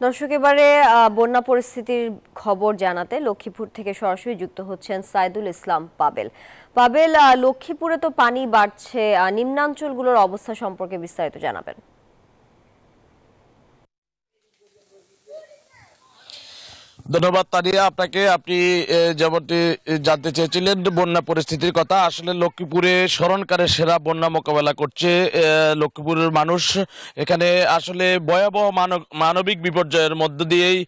দর্শক এবারে বন্যা পরিস্থিতির খবর জানাতে লক্ষ্মীপুর থেকে সরাসরি যুক্ত হচ্ছেন সাইদুল ইসলাম পাবেল। পাবেল, লক্ষ্মীপুরে তো পানি বাড়ছে, নিম্নাঞ্চলগুলোর অবস্থা সম্পর্কে বিস্তারিত জানাবেন। ধন্যবাদ তানিয়া আপনাকে। আপনি যেমনটি জানতে চেয়েছিলেন বন্যা পরিস্থিতির কথা, আসলে লক্ষ্মীপুরে স্মরণকারে সেরা বন্যা মোকাবেলা করছে লক্ষ্মীপুরের মানুষ। এখানে আসলে ভয়াবহ মানবিক বিপর্যয়ের মধ্য দিয়েই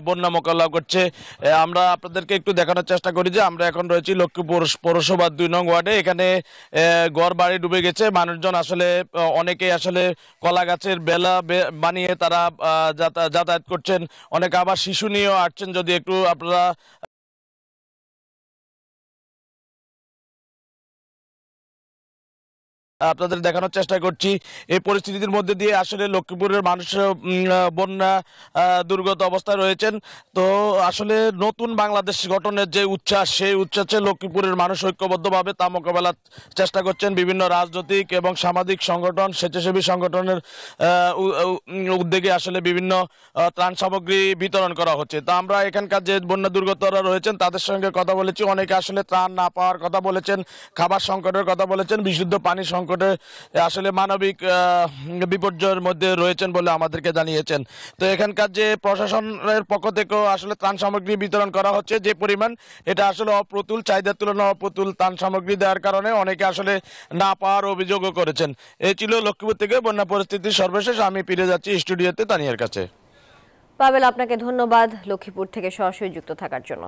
বন্যা মোকাবেলা করছে। আমরা আপনাদেরকে একটু দেখানোর চেষ্টা করি যে আমরা এখন রয়েছি লক্ষ্মীপুর পৌরসভার 2 নং ওয়ার্ডে। এখানে ঘর বাড়ি ডুবে গেছে, মানুষজন আসলে অনেকেই আসলে কলা গাছের বেলা বানিয়ে তারা যাতায়াত করছেন, অনেকে আবার শিশু নিয়েও আসছেন। যদি একটু আপনারা আপনাদের দেখানোর চেষ্টা করছি, এই পরিস্থিতির মধ্যে দিয়ে আসলে লক্ষ্মীপুরের মানুষ বন্যা দুর্গত অবস্থায় রয়েছেন। তো আসলে নতুন বাংলাদেশ গঠনের যে উচ্ছ্বাস, সেই উচ্ছ্বাসে লক্ষ্মীপুরের মানুষ ঐক্যবদ্ধভাবে তা মোকাবেলার চেষ্টা করছেন। বিভিন্ন রাজনৈতিক এবং সামাজিক সংগঠন, স্বেচ্ছাসেবী সংগঠনের উদ্যোগে আসলে বিভিন্ন ত্রাণ সামগ্রী বিতরণ করা হচ্ছে। তা আমরা এখানকার যে বন্যা দুর্গতরা রয়েছেন তাদের সঙ্গে কথা বলেছি। অনেকে আসলে ত্রাণ না পাওয়ার কথা বলেছেন, খাবার সংকটের কথা বলেছেন, বিশুদ্ধ পানি সংকটে আসলে মানবিক বিপর্যয়ের মধ্যে রয়েছেন বলে আমাদেরকে জানিয়েছেন। তো এখানকার যে প্রশাসনের পক্ষ থেকেও আসলে ত্রাণ সামগ্রী বিতরণ করা হচ্ছে, যে পরিমাণ এটা আসলে অপ্রতুল, চাহিদার তুলনায় অপ্রতুল ত্রাণ সামগ্রী দেওয়ার কারণে অনেকে আসলে না পাওয়ার অভিযোগও করেছেন। এই ছিল লক্ষ্মীপুর থেকে বন্যা পরিস্থিতির সর্বশেষ। আমি ফিরে যাচ্ছি স্টুডিওতে তানিয়ার কাছে। পাবেল, আপনাকে ধন্যবাদ লক্ষ্মীপুর থেকে সরাসরি যুক্ত থাকার জন্য।